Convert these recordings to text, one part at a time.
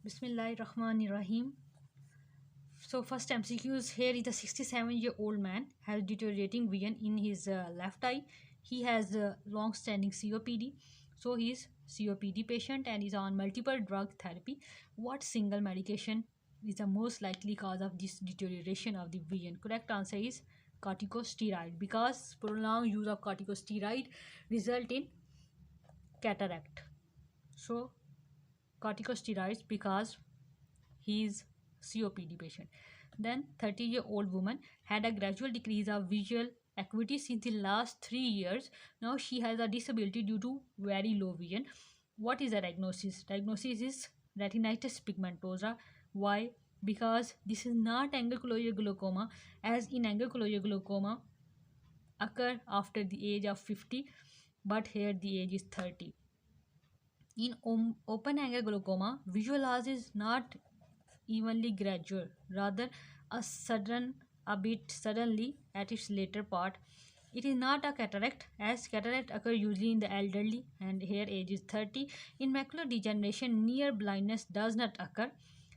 Bismillahirrahmanirrahim. So first MCQs, here is a 67-year-old man has deteriorating vision in his left eye. He has long-standing COPD. So he is COPD patient and is on multiple drug therapy. What single medication is the most likely cause of this deterioration of the vision? Correct answer is corticosteroid, because prolonged use of corticosteroid result in cataract. So corticosteroids because he is COPD patient. Then 30-year-old woman had a gradual decrease of visual acuity since the last 3 years. Now she has a disability due to very low vision. What is the diagnosis? Diagnosis is retinitis pigmentosa. Why? Because this is not angular glaucoma, as in angular glaucoma occur after the age of 50, but here the age is 30. In open angle glaucoma, visual loss is not evenly gradual, rather a bit suddenly at its later part. It is not a cataract, as cataract occur usually in the elderly, and here age is 30. In macular degeneration, near blindness does not occur,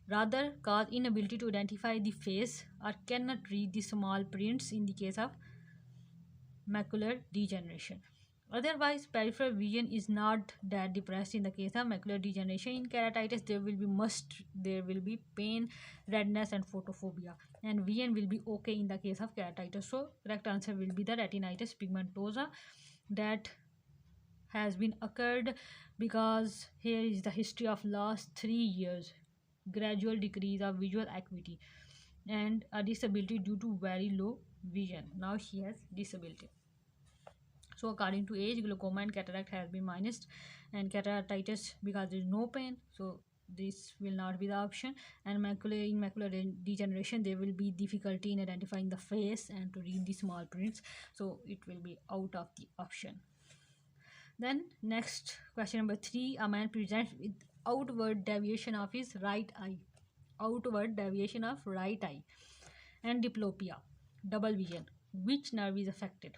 rather cause inability to identify the face or cannot read the small prints in the case of macular degeneration. Otherwise, peripheral vision is not that depressed in the case of macular degeneration. In keratitis, there will be pain, redness, and photophobia, and vision will be okay in the case of keratitis. So, correct answer will be the retinitis pigmentosa that has been occurred, because here is the history of last 3 years, gradual decrease of visual acuity and a disability due to very low vision. Now she has disability. So according to age, glaucoma and cataract has been minused, and keratitis because there is no pain, so this will not be the option. And macular degeneration, there will be difficulty in identifying the face and to read the small prints, so it will be out of the option. Then next, question number 3, a man presents with outward deviation of his right eye, and diplopia, double vision. Which nerve is affected?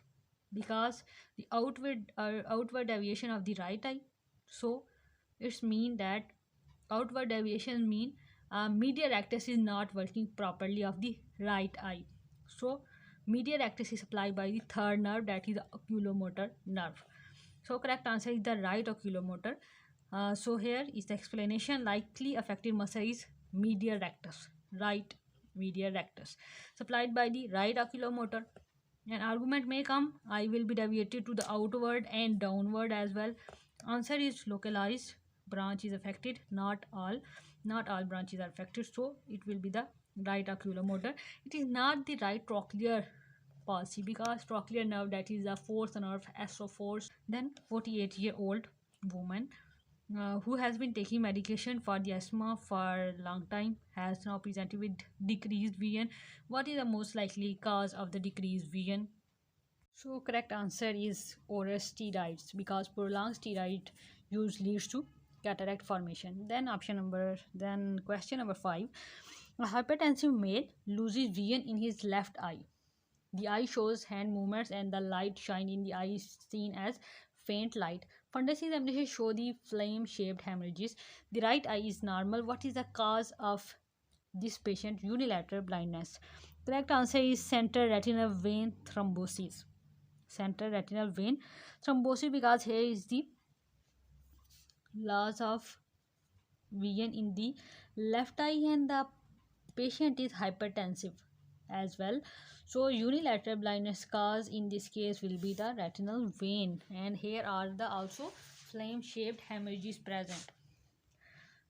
Because the outward deviation of the right eye, so it's mean that outward deviation mean medial rectus is not working properly of the right eye. So medial rectus is supplied by the third nerve, that is the oculomotor nerve. So correct answer is the right oculomotor. So here is the explanation. Likely affected muscle is medial rectus, right medial rectus, supplied by the right oculomotor. An argument may come, I will be deviated to the outward and downward as well. Answer is localized branch is affected, not all branches are affected, so it will be the right oculomotor. It is not the right trochlear palsy, because trochlear nerve, that is the fourth nerve, SO4. Then 48-year-old woman who has been taking medication for the asthma for a long time has now presented with decreased vision. What is the most likely cause of the decreased vision? So correct answer is oral steroids, because prolonged steroid use leads to cataract formation. Then question number 5, a hypertensive male loses vision in his left eye. The eye shows hand movements and the light shine in the eye is seen as faint light. Fundus examination show the flame-shaped hemorrhages. The right eye is normal. What is the cause of this patient unilateral blindness? Correct answer is central retinal vein thrombosis. Central retinal vein thrombosis, because here is the loss of vision in the left eye and the patient is hypertensive as well. So unilateral blindness cause in this case will be the retinal vein, and here are the also flame shaped hemorrhages present.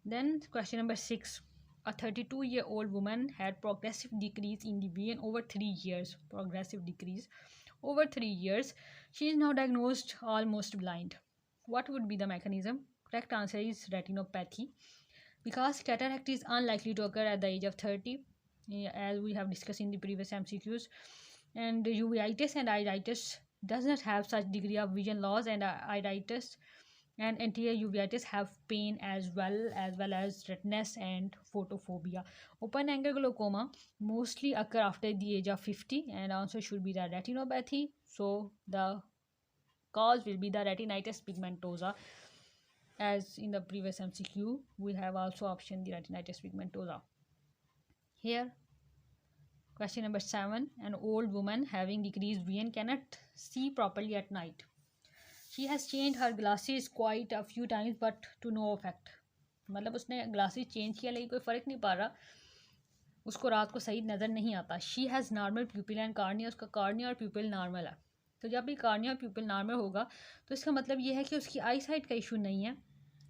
Then question number 6, a 32-year-old woman had progressive decrease in the vision over 3 years. Progressive decrease over 3 years. She is now diagnosed almost blind. What would be the mechanism? Correct answer is retinopathy, because cataract is unlikely to occur at the age of 30, as we have discussed in the previous MCQs. And uveitis and iritis does not have such degree of vision loss, and iritis and anterior uveitis have pain as well as redness and photophobia. Open angle glaucoma mostly occur after the age of 50, and also should be the retinopathy, so the cause will be the retinitis pigmentosa as in the previous MCQ, we have also option the retinitis pigmentosa. Here, question number 7. An old woman having decreased vision cannot see properly at night. She has changed her glasses quite a few times but to no effect. मतलब उसने glasses change किया लेकिन कोई फ़र्क नहीं पा रहा, उसको रात को सही नज़र नहीं आता. She has normal प्यूपिल and cornea, उसका कार्निया और प्यूपिल नॉर्मल है. तो जब भी कार्निया और प्यूपिल नॉर्मल होगा तो इसका मतलब ये है कि उसकी आई साइट का इशू नहीं है,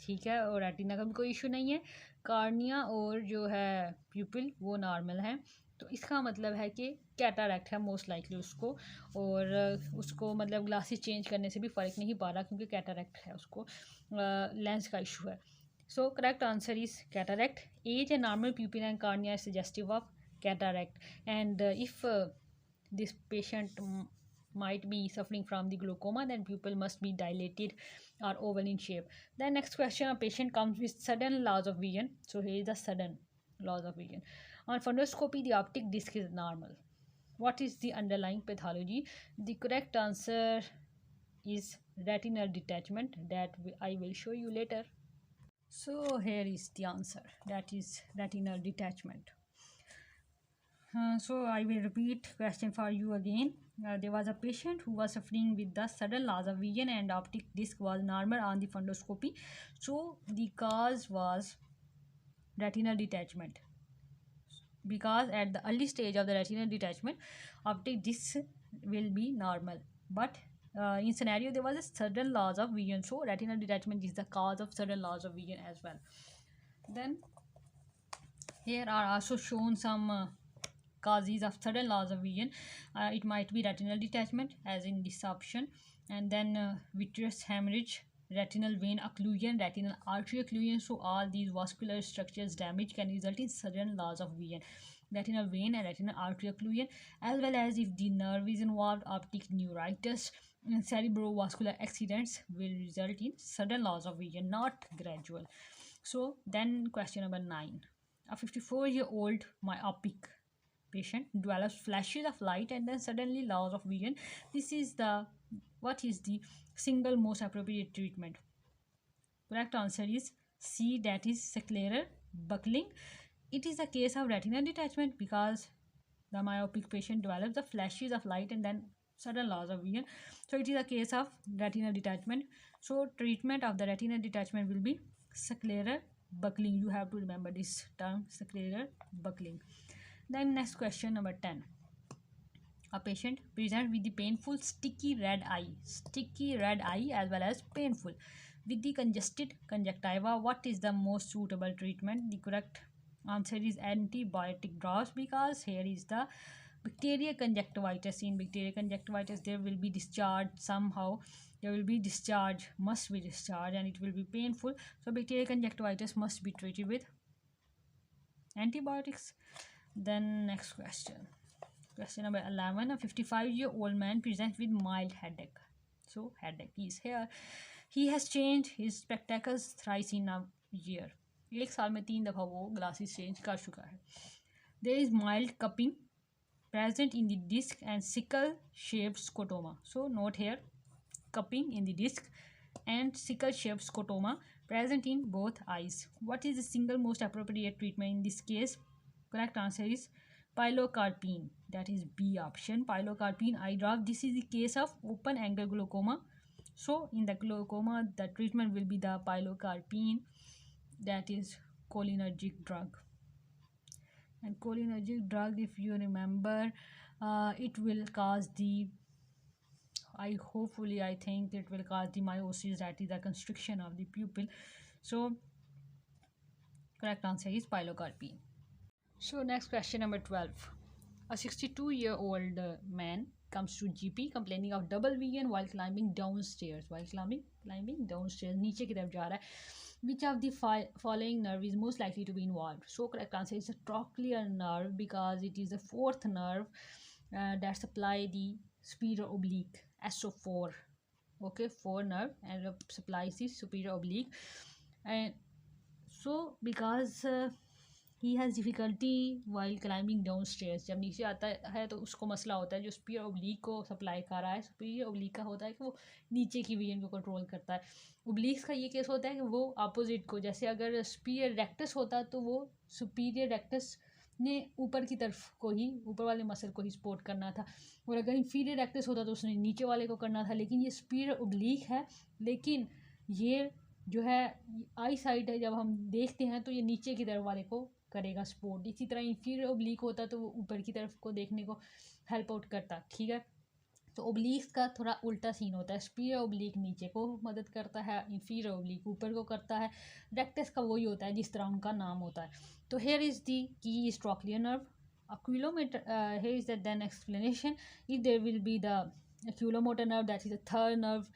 ठीक है, और रेटिना का भी कोई इशू नहीं है. कार्निया और जो है प्यूपिल वो नॉर्मल है. तो इसका मतलब है कि कैटारैक्ट है मोस्ट लाइकली उसको, और उसको मतलब ग्लासेस चेंज करने से भी फ़र्क नहीं पा रहा क्योंकि कैटारैक्ट है, उसको लेंस का इशू है. So correct answer is cataract. Age and normal pupil and cornea is suggestive of cataract. And if this patient might be suffering from the glaucoma, then pupil must be dilated or oval in shape. Then next question, a patient comes with sudden loss of vision. So here is the sudden loss of vision. On fundoscopy, the optic disc is normal. What is the underlying pathology? The correct answer is retinal detachment that I will show you later. So here is the answer, that is retinal detachment. So I will repeat question for you again. There was a patient who was suffering with the sudden loss of vision and optic disc was normal on the fundoscopy. So the cause was retinal detachment, because at the early stage of the retinal detachment, optic disc will be normal. But in scenario there was a sudden loss of vision, so retinal detachment is the cause of sudden loss of vision as well. Then here are also shown some causes of sudden loss of vision. It might be retinal detachment as in this option, and then vitreous hemorrhage, retinal vein occlusion, retinal artery occlusion. So all these vascular structures damage can result in sudden loss of vision. Retinal vein and retinal artery occlusion, as well as if the nerve is involved, optic neuritis and cerebrovascular accidents will result in sudden loss of vision, not gradual. So then question number 9. A 54-year-old myopic patient develops flashes of light and then suddenly loss of vision. What is the single most appropriate treatment? Correct answer is C, that is scleral buckling. It is a case of retinal detachment because the myopic patient develops the flashes of light and then sudden loss of vision. So it is a case of retinal detachment. So treatment of the retinal detachment will be scleral buckling. You have to remember this term, scleral buckling. Then next question number 10. A patient presents with the painful sticky red eye as well as painful with the congested conjunctiva. What is the most suitable treatment? The correct answer is antibiotic drops, because here is the bacterial conjunctivitis. In bacterial conjunctivitis there will be discharge somehow, must be discharge, and it will be painful. So bacterial conjunctivitis must be treated with antibiotics. Then next question number 11. A 55-year-old man presents with mild headache. So headache is here. He has changed his spectacles thrice in a year. एक साल में 3 दफ़ा वो glasses change कर चुका है. There is mild cupping present in the disc and sickle shaped scotoma. So note here, cupping in the disc and sickle shaped scotoma present in both eyes. What is the single most appropriate treatment in this case? Correct answer is pilocarpine, that is B option, pilocarpine eye drop. This is the case of open angle glaucoma. So in the glaucoma the treatment will be the pilocarpine, that is cholinergic drug. And cholinergic drug, if you remember, it will cause the I think it will cause the miosis, that is the constriction of the pupil. So correct answer is pilocarpine. So next question number 12. A 62-year-old man comes to GP complaining of double vision while climbing downstairs. नीचे की तरफ जा रहा है. Which of the following nerve is most likely to be involved? So correct answer is the trochlear nerve, because it is the fourth nerve that supply the superior oblique, SO4. Okay, 4 nerve and supplies the superior oblique. And so because he has difficulty while climbing down stairs. जब नीचे आता है तो उसको मसला होता है, जो सुपीरियर ओब्लीक को सप्लाई कर रहा है, सुपीरियर ओब्लीक का होता है कि वो नीचे की विजन को कंट्रोल करता है। ओब्लीक्स का ये केस होता है कि वो अपोजिट को, जैसे अगर सुपीरियर रेक्टस होता तो वो सुपीरियर रेक्टस ने ऊपर की तरफ को ही, ऊपर वाले मसल को ही सपोर्ट करना था, और अगर इंफीरियर रेक्टस होता तो उसने नीचे वाले को करना था। लेकिन ये सुपीरियर ओब्लीक है, लेकिन ये जो है आई साइड है, जब हम देखते हैं तो ये नीचे की तरफ वाले को करेगा सपोर्ट। इसी तरह इंफीरियर ओब्लीक होता तो वो ऊपर की तरफ को देखने को हेल्प आउट करता। ठीक है, तो ओब्लीक्स का थोड़ा उल्टा सीन होता है। सुपीरियर ओब्लीक नीचे को मदद करता है, इंफीरियर ओब्लीक ऊपर को करता है। रेक्टस का वही होता है जिस तरह उनका नाम होता है। तो हेयर इज़ दी की is trochlear nerve oculomotor. Here is the then explanation. If there will be the oculomotor nerve, that is the third nerve,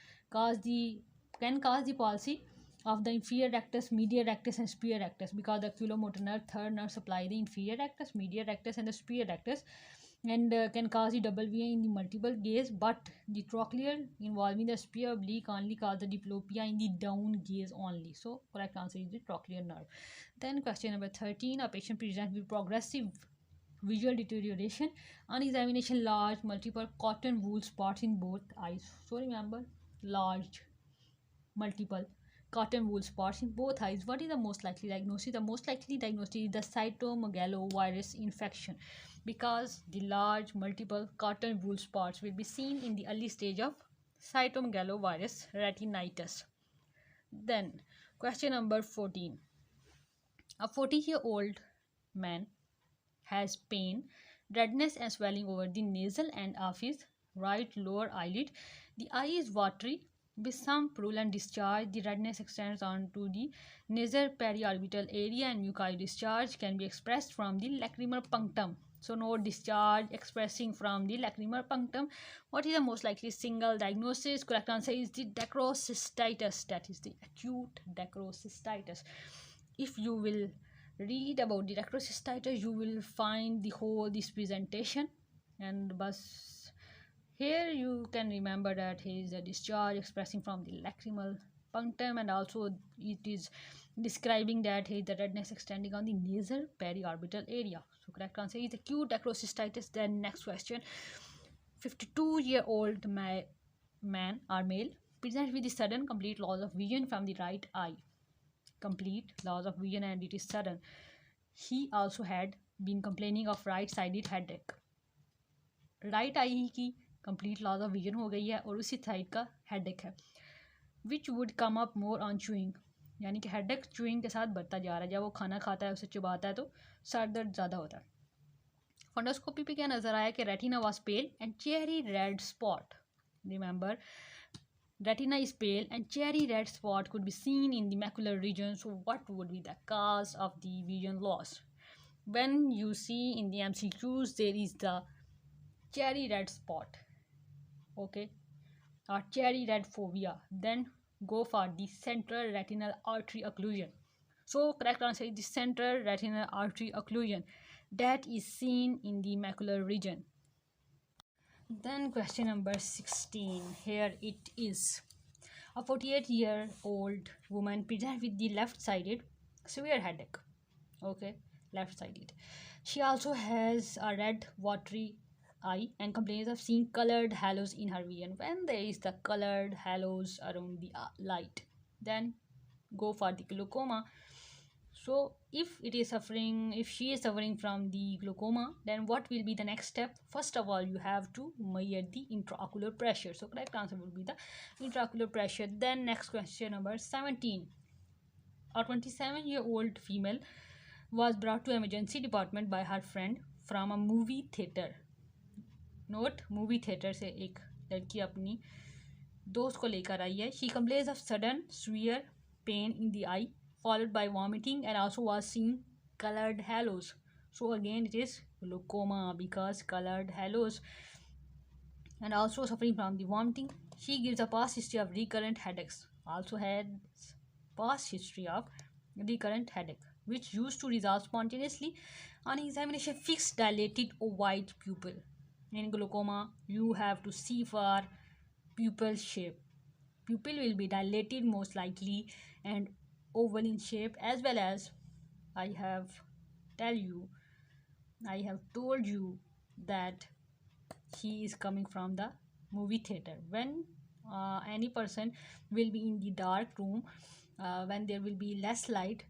can cause the palsy of the inferior rectus, medial rectus, and superior rectus, because the oculomotor nerve, third nerve, supply the inferior rectus, medial rectus, and the superior rectus, and can cause the double VA in the multiple gaze. But the trochlear involving the superior oblique only cause the diplopia in the down gaze only. So correct answer is the trochlear nerve. Then question number 13. A patient presents with progressive visual deterioration. On examination, large multiple cotton wool spots in both eyes. So remember, large multiple cotton wool spots in both eyes. What is the most likely diagnosis? The most likely diagnosis is the cytomegalovirus infection, because the large multiple cotton wool spots will be seen in the early stage of cytomegalovirus retinitis. Then question number 14. A 40-year-old man has pain, redness and swelling over the nasal end of his right lower eyelid. The eye is watery with some purulent discharge. The redness extends on to the nasal periorbital area, and mucoid discharge can be expressed from the lacrimal punctum. So no discharge expressing from the lacrimal punctum. What is the most likely single diagnosis? Correct answer is the dacrocystitis. That is the acute dacrocystitis. If you will read about the dacrocystitis, you will find the whole this presentation. And bus here you can remember that here is a discharge expressing from the lacrimal punctum, and also it is describing that here is the redness extending on the nasal periorbital area. So correct answer is acute dacrocystitis. Then next question. 52-year-old man or male presents with the sudden complete loss of vision from the right eye. Complete loss of vision, and it is sudden. He also had been complaining of right-sided headache. Right I की complete loss of vision हो गई है और उसी side का headache है, which would come up more on chewing, यानी कि हेडेक चूइंग के साथ बढ़ता जा रहा है। जब वो खाना खाता है, उसे चबाता है तो सर दर्द ज़्यादा होता है। फंडोस्कोपी पे क्या नज़र आया कि retina was pale and cherry red spot. Remember, retina is pale and cherry red spot could be seen in the macular region. So what would be the cause of the vision loss? When you see in the MCQs there is the cherry red spot, okay, or cherry red phobia, then go for the central retinal artery occlusion. So correct answer is the central retinal artery occlusion that is seen in the macular region. Then question number 16. Here it is. A 48-year-old woman presents with the left-sided severe headache. Okay, left-sided. She also has a red watery eye and complains of seeing colored halos in her vision. When there is the colored halos around the light, then go for the glaucoma. So if she is suffering from the glaucoma, then what will be the next step? First of all, you have to measure the intraocular pressure. So correct answer will be the intraocular pressure. Then next question number 17. A 27-year-old female was brought to emergency department by her friend from a movie theater. Note, movie theater से एक लड़की अपनी दोस्त को लेकर आई है. She complains of sudden severe pain in the eye followed by vomiting and also was seeing colored halos. So again it is glaucoma because colored halos, and also suffering from the vomiting. She gives a past history of recurrent headaches. Also had past history of recurrent headache which used to resolve spontaneously on examination. Fixed dilated ovoid pupil. In glaucoma you have to see for pupil shape. Pupil will be dilated most likely and oval in shape, as well as I have tell you, I have told you that he is coming from the movie theater. When any person will be in the dark room, when there will be less light,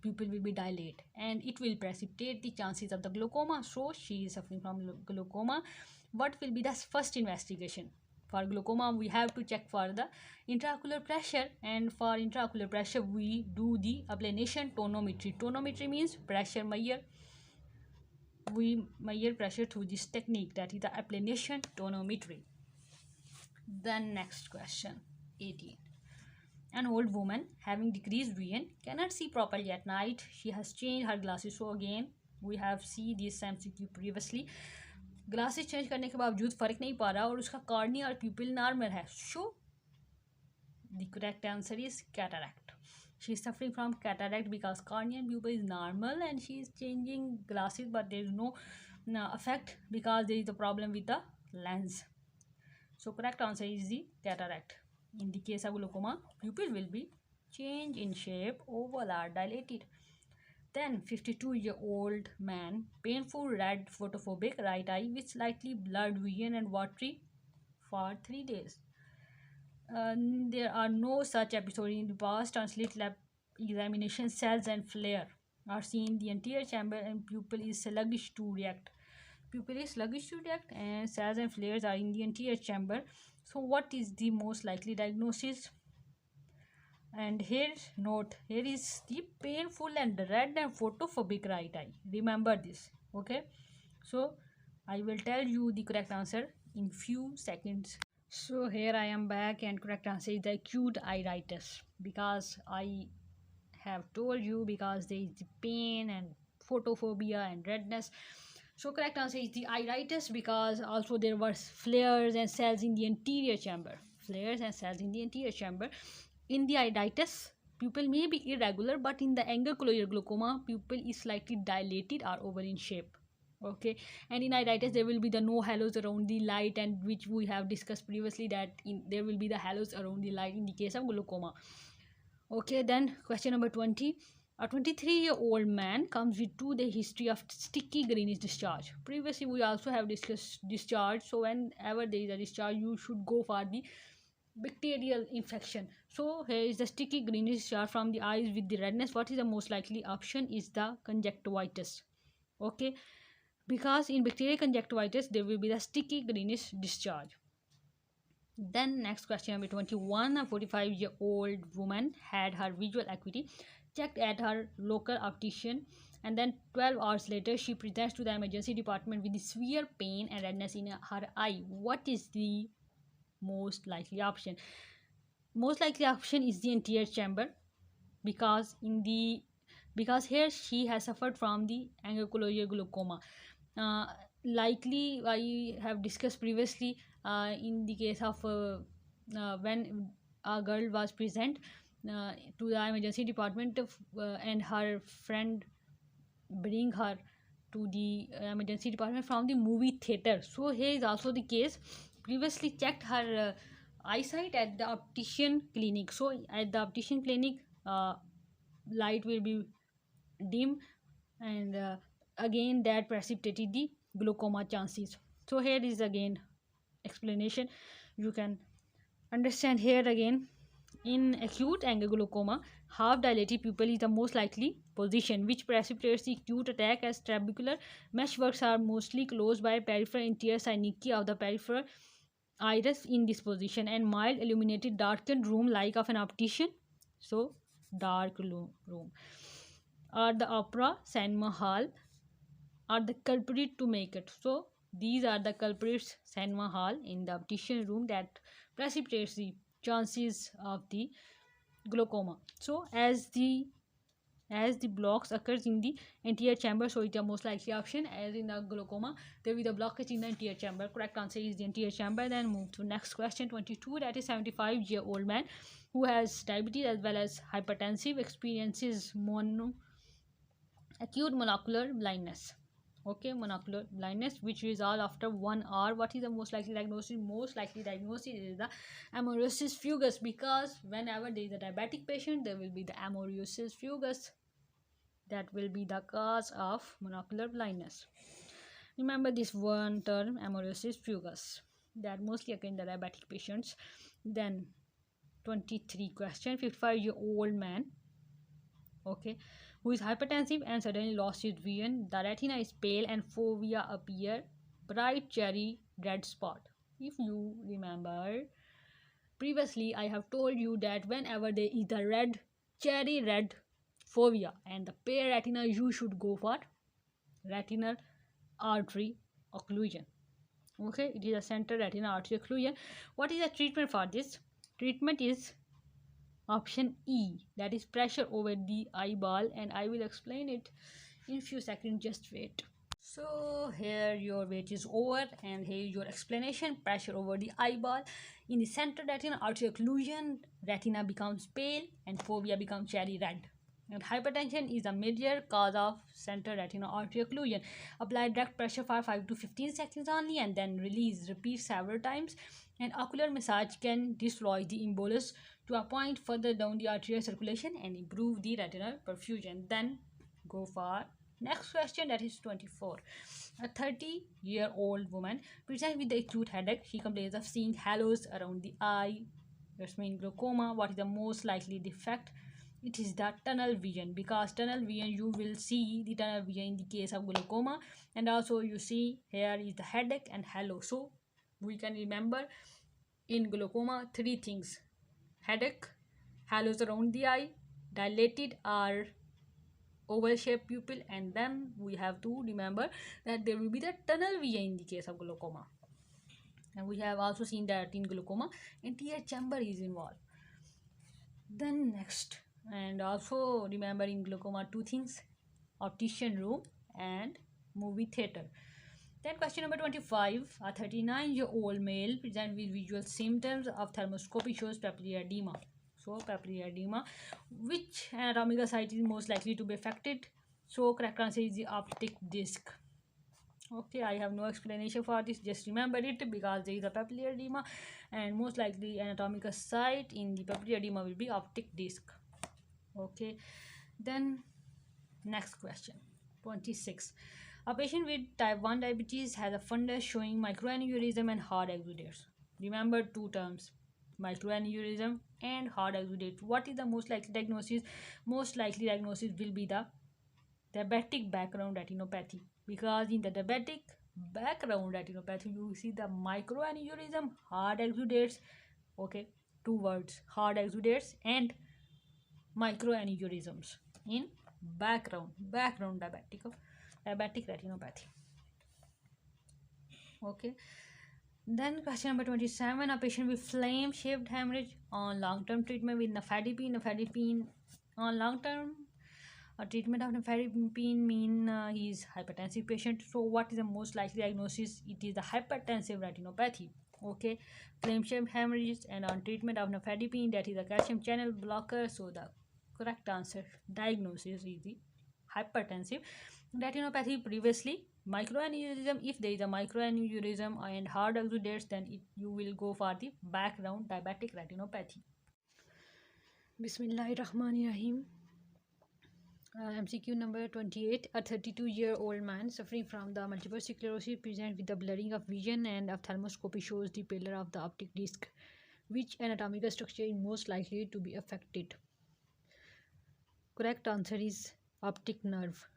pupil will be dilate and it will precipitate the chances of the glaucoma. So she is suffering from glaucoma. What will be the first investigation? For glaucoma, we have to check for the intraocular pressure, and for intraocular pressure we do the applanation tonometry. Tonometry means pressure measure. We measure pressure through this technique, that is the applanation tonometry. Then next question, 18. An old woman having decreased vision cannot see properly at night. She has changed her glasses. So again we have seen this MCQ previously. Glasses change करने के बावजूद फ़र्क नहीं पा रहा और उसका cornea और प्यूपिल नॉर्मल है. So the correct answer is cataract. She is suffering from cataract because cornea and pupil is normal and she is changing glasses, but there is no effect because there is a problem with the lens. So correct answer is the cataract. In the case of glaucoma, pupil will be changed in shape, oval or dilated. Then 52-year-old man, painful red photophobic right eye with slightly blurred vision and watery for 3 days. There are no such episodes in the past. On slit lab examination, cells and flare are seen in the anterior chamber and pupil is sluggish to react. Pupil is sluggish to react and cells and flares are in the anterior chamber. So what is the most likely diagnosis? And here note, here is the painful and red and photophobic right eye. Remember this, okay? So I will tell you the correct answer in few seconds. So here I am back, and correct answer is the acute iritis, because I have told you because there is the pain and photophobia and redness. So correct answer is the iritis, because also there were flares and cells in the anterior chamber. Flares and cells in the anterior chamber. In the iritis, pupil may be irregular, but in the angular glaucoma, pupil is slightly dilated or oval in shape. Okay, and in iritis there will be the no halos around the light, and which we have discussed previously that there will be the halos around the light in the case of glaucoma. Okay, then question number 20. A 23-year-old man comes with 2-day history of sticky greenish discharge. Previously we also have discussed discharge, so whenever there is a discharge you should go for the bacterial infection. So here is the sticky greenish discharge from the eyes with the redness. What is the most likely option? Is the conjunctivitis. Okay, because in bacterial conjunctivitis there will be the sticky greenish discharge. Then next question number 21. A 45-year-old woman had her visual acuity checked at her local optician, and then 12 hours later she presents to the emergency department with severe pain and redness in her eye. What is the most likely option? Most likely option is the anterior chamber, because here she has suffered from the angular glaucoma. Likely I have discussed previously in the case of when a girl was present to the emergency department and her friend bring her to the emergency department from the movie theater. So here is also the case. Previously checked her eyesight at the optician clinic. So at the optician clinic light will be dim, and again that precipitated the glaucoma chances. So here is again explanation, you can understand here again. In acute angiograucoma, half dilated pupil is the most likely position which precipitates the acute attack, as trabecular meshworks are mostly closed by peripheral anterior synecdoche of the peripheral iris in this position, and mild illuminated darkened room like of an optician, so dark room, or the opera cinema hall are the culprit to make it. So these are the culprits: cinema hall in the optician room, that precipitates the chances of the glaucoma. So as the blocks occurs in the anterior chamber, so it is the most likely option. As in the glaucoma there will be the blockage in the anterior chamber. Correct answer is the anterior chamber. Then move to next question, 22. That is 75-year-old man who has diabetes as well as hypertensive experiences acute monocular blindness. Okay, monocular blindness which resolve after 1 hour. What is the most likely diagnosis? Most likely diagnosis is the amaurosis fugax, because whenever there is a diabetic patient there will be the amaurosis fugax. that will be the cause of monocular blindness. Remember this one term, amaurosis fugax, that mostly occur in the diabetic patients. Then 23 question, 55-year-old man, okay, who is hypertensive and suddenly lost his vision. The retina is pale and fovea appear bright cherry red spot. If you remember, previously I have told you that whenever there is the cherry red fovea and the pale retina, you should go for retinal artery occlusion. Okay, it is a central retinal artery occlusion. What is the treatment for this? Treatment is option E, that is pressure over the eyeball, and I will explain it in few seconds. Just wait. So here your wait is over and here is your explanation. Pressure over the eyeball. In the central retina artery occlusion, retina becomes pale and fovea becomes cherry red. And hypertension is a major cause of central retinal artery occlusion. Apply direct pressure for 5 to 15 seconds only and then release. Repeat several times. And ocular massage can dislodge the embolus to a point further down the arterial circulation and improve the retinal perfusion. Then go for next question, that is 24. A 30-year-old woman presents with the acute headache. She complains of seeing halos around the eye. That's mean glaucoma. What is the most likely defect? It is the tunnel vision, because tunnel vision, you will see the tunnel vision in the case of glaucoma, and also you see here is the headache and halo. So we can remember in glaucoma three things: headache, halos around the eye, dilated or oval shaped pupil, and then we have to remember that there will be the tunnel vision in the case of glaucoma. And we have also seen that in glaucoma anterior chamber is involved. Then next, and also remember in glaucoma two things: optician room and movie theater. Then question number 25. A 39-year-old male presents with visual symptoms of thermoscopy, shows papillary edema. So papillary edema, which anatomical site is most likely to be affected? So correct answer is the optic disc. Okay, I have no explanation for this, just remember it, because there is a papillary edema and most likely anatomical site in the papillary edema will be optic disc. Okay, then next question 26. A patient with type 1 diabetes has a fundus showing microaneurysm and hard exudates. Remember two terms: microaneurysm and hard exudates. What is the most likely diagnosis? Most likely diagnosis will be the diabetic background retinopathy, because in the diabetic background retinopathy you see the microaneurysm, hard exudates. Okay, two words: hard exudates and microaneurysms in background diabetic retinopathy. Okay, then question number 27. A patient with flame shaped hemorrhage on long-term treatment with nifedipine on long-term treatment of nifedipine mean he is hypertensive patient. So what is the most likely diagnosis? It is the hypertensive retinopathy. Okay, flame shaped hemorrhages and on treatment of nifedipine, that is a calcium channel blocker. So the correct answer diagnosis is the hypertensive retinopathy. Previously microaneurysm. If there is a microaneurysm and hard exudates, then you will go for the background diabetic retinopathy. Bismillahirrahmanirrahim. MCQ number 28. A 32-year-old man suffering from the multiple sclerosis presents with the blurring of vision, and ophthalmoscopy shows the pallor of the optic disc. Which anatomical structure is most likely to be affected? Correct answer is optic nerve,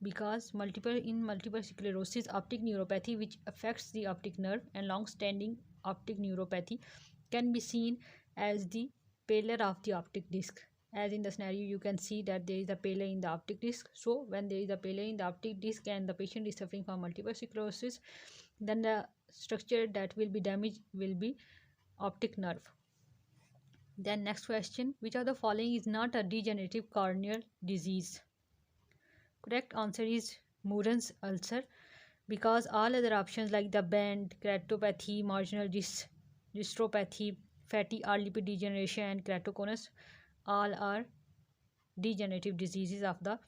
because multiple sclerosis, optic neuropathy, which affects the optic nerve, and long-standing optic neuropathy can be seen as the pallor of the optic disc. As in the scenario, you can see that there is a pallor in the optic disc. So when there is a pallor in the optic disc and the patient is suffering from multiple sclerosis, then the structure that will be damaged will be optic nerve. Then next question: which of the following is not a degenerative corneal disease? Correct answer is Murren's ulcer, because all other options like the bend, keratopathy, marginal dystrophy, fatty or lipid degeneration, and keratoconus all are degenerative diseases of the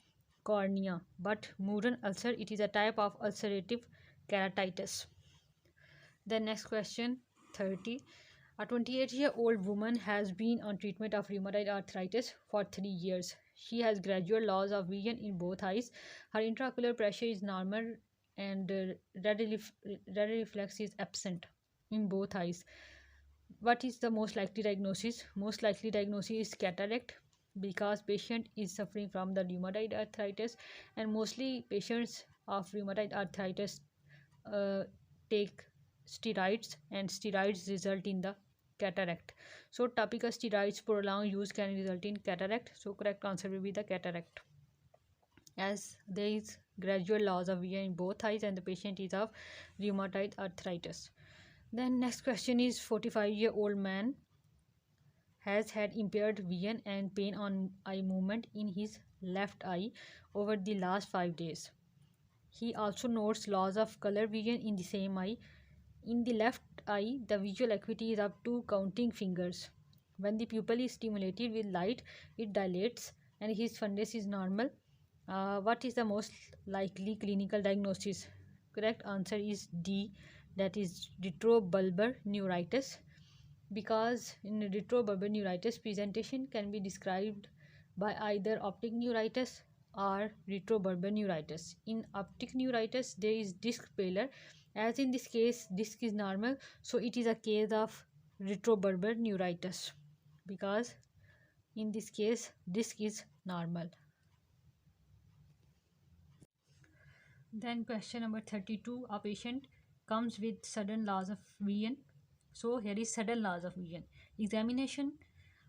cornea. But Murren ulcer, it is a type of ulcerative keratitis. Then next question 30. A 28-year-old woman has been on treatment of rheumatoid arthritis for 3 years. She has gradual loss of vision in both eyes. Her intraocular pressure is normal and red reflex is absent in both eyes. What is the most likely diagnosis? Most likely diagnosis is cataract because patient is suffering from the rheumatoid arthritis, and mostly patients of rheumatoid arthritis uh, take steroids, and steroids result in the cataract. So topical steroids prolonged use can result in cataract. So correct answer will be the cataract, as there is gradual loss of vision in both eyes and the patient is of rheumatoid arthritis. Then next question is 45-year-old man has had impaired vision and pain on eye movement in his left eye over the last 5 days. He also notes loss of color vision in the same eye. In the left eye, the visual acuity is up to counting fingers. When the pupil is stimulated with light, it dilates and his fundus is normal. What is the most likely clinical diagnosis? Correct answer is D, that is retrobulbar neuritis, because in retrobulbar neuritis presentation can be described by either optic neuritis or retrobulbar neuritis. In optic neuritis there is disc pallor, as in this case disc is normal, so it is a case of retrobulbar neuritis because in this case disc is normal. Then question number 32, a patient comes with sudden loss of vision. So here is sudden loss of vision. Examination.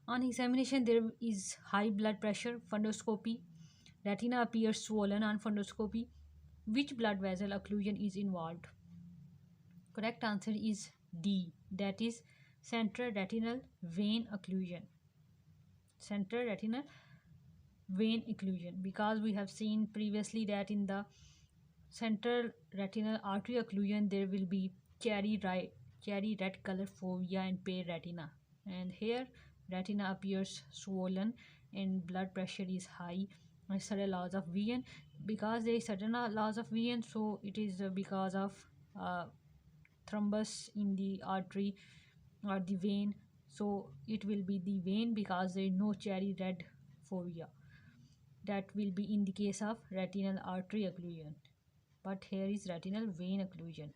On examination there is high blood pressure, fundoscopy. Retina appears swollen on fundoscopy. Which blood vessel occlusion is involved? Correct answer is D, that is central retinal vein occlusion. Central retinal vein occlusion, because we have seen previously that in the central retinal artery occlusion there will be cherry red color fovea and pale retina, and here retina appears swollen and blood pressure is high and sudden loss of vision. Because there is sudden loss of vision, so it is because of uh, thrombus in the artery or the vein, so it will be the vein because there is no cherry red fovea. That will be in the case of retinal artery occlusion, but here is retinal vein occlusion.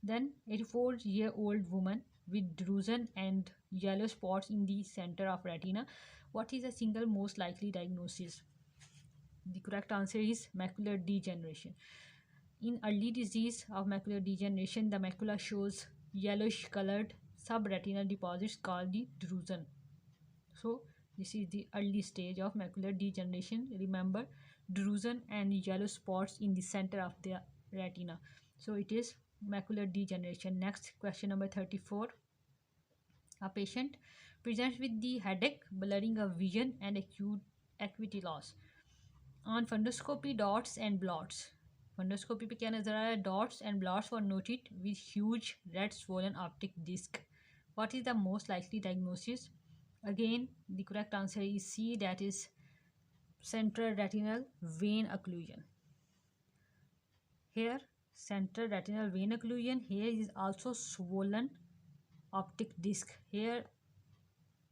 Then 84-year-old woman with drusen and yellow spots in the center of retina. What is the single most likely diagnosis? The correct answer is macular degeneration. In early disease of macular degeneration, the macula shows yellowish colored subretinal deposits called the drusen. So this is the early stage of macular degeneration. Remember, drusen and yellow spots in the center of the retina. So it is macular degeneration. Next question number 34. A patient presents with the headache, blurring of vision and acute acuity loss. On fundoscopy, dots and blots. Fundoscopy पे क्या नजर आ रहा है? Dots and blots were noted with huge red swollen optic disc. What is the most likely diagnosis? Again, the correct answer is C, that is central retinal vein occlusion. Here, central retinal vein occlusion, here is also swollen optic disc. Here,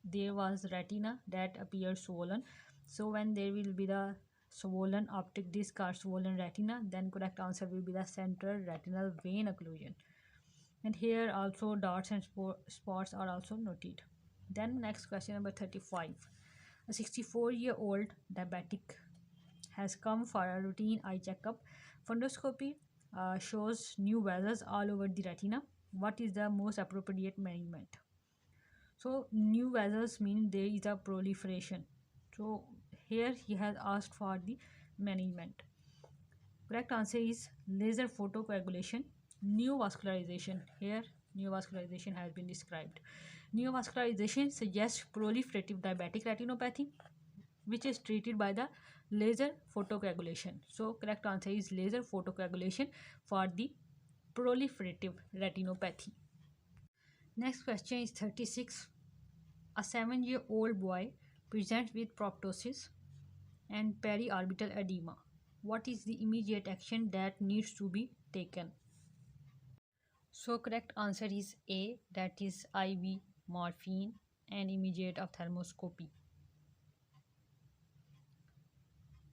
there was retina that appeared swollen. So when there will be the swollen optic disc or swollen retina, then correct answer will be the central retinal vein occlusion. And here also dots and spots are also noted. Then next question number 35. A 64-year-old diabetic has come for a routine eye checkup. Fundoscopy shows new vessels all over the retina. What is the most appropriate management? So new vessels mean there is a proliferation. So here he has asked for the management. Correct answer is laser photocoagulation. Neovascularization. Here neovascularization has been described. Neovascularization suggests proliferative diabetic retinopathy, which is treated by the laser photocoagulation. So correct answer is laser photocoagulation for the proliferative retinopathy. Next question is 36. A 7-year-old boy presents with proptosis and periorbital edema. What is the immediate action that needs to be taken? So correct answer is A, that is IV morphine and immediate ophthalmoscopy.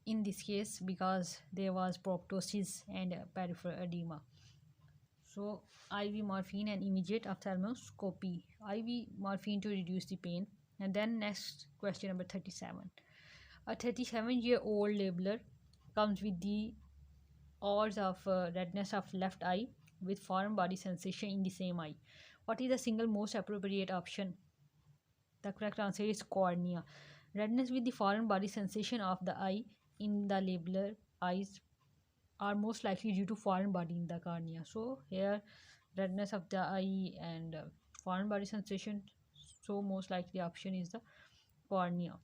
in this case because there was proptosis and peripheral edema. So IV morphine and immediate ophthalmoscopy. IV morphine to reduce the pain. And then next question number 37. A 37-year-old labeler comes with the odds of redness of left eye with foreign body sensation in the same eye. What is the single most appropriate option? The correct answer is cornea. Redness with the foreign body sensation of the eye in the labeler eyes are most likely due to foreign body in the cornea. So here redness of the eye and foreign body sensation, so most likely option is the cornea.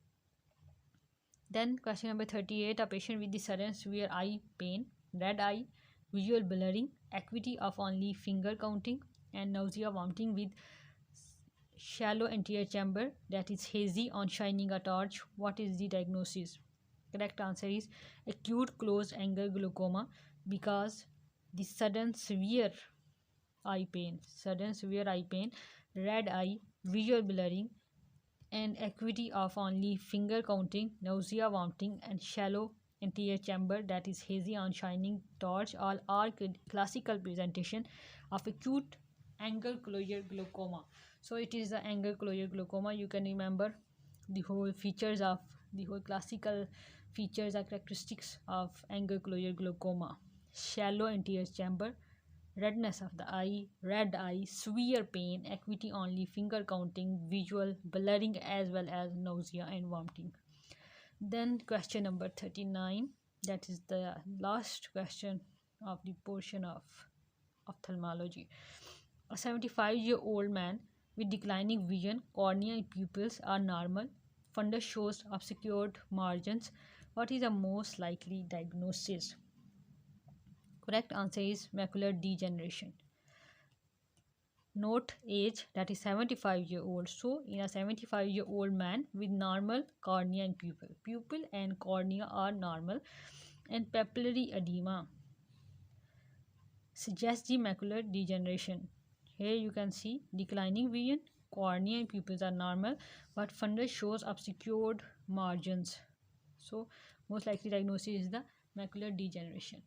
Then question number 38. A patient with the sudden severe eye pain, red eye, visual blurring, acuity of only finger counting, and nausea, vomiting with shallow anterior chamber that is hazy on shining a torch. What is the diagnosis? Correct answer is acute closed angle glaucoma because the sudden severe eye pain, red eye, visual blurring, and acuity of only finger counting, nausea, vomiting, and shallow anterior chamber that is hazy on shining torch all are classical presentation of acute angle closure glaucoma. So it is the angle closure glaucoma. You can remember the whole features of the whole classical features or characteristics of angle closure glaucoma: shallow anterior chamber, redness of the eye, red eye, severe pain, acuity only, finger counting, visual blurring, as well as nausea and vomiting. Then question number 39, that is the last question of the portion of ophthalmology. A 75-year-old man with declining vision, cornea and pupils are normal. Fundus shows obscured margins. What is the most likely diagnosis? Correct answer is macular degeneration. Note age, that is 75-year-old. So in a 75-year-old man with normal cornea and pupil and cornea are normal, and papillary edema suggests the macular degeneration. Here you can see declining vision, cornea and pupils are normal, but fundus shows obscured margins. So most likely diagnosis is the macular degeneration.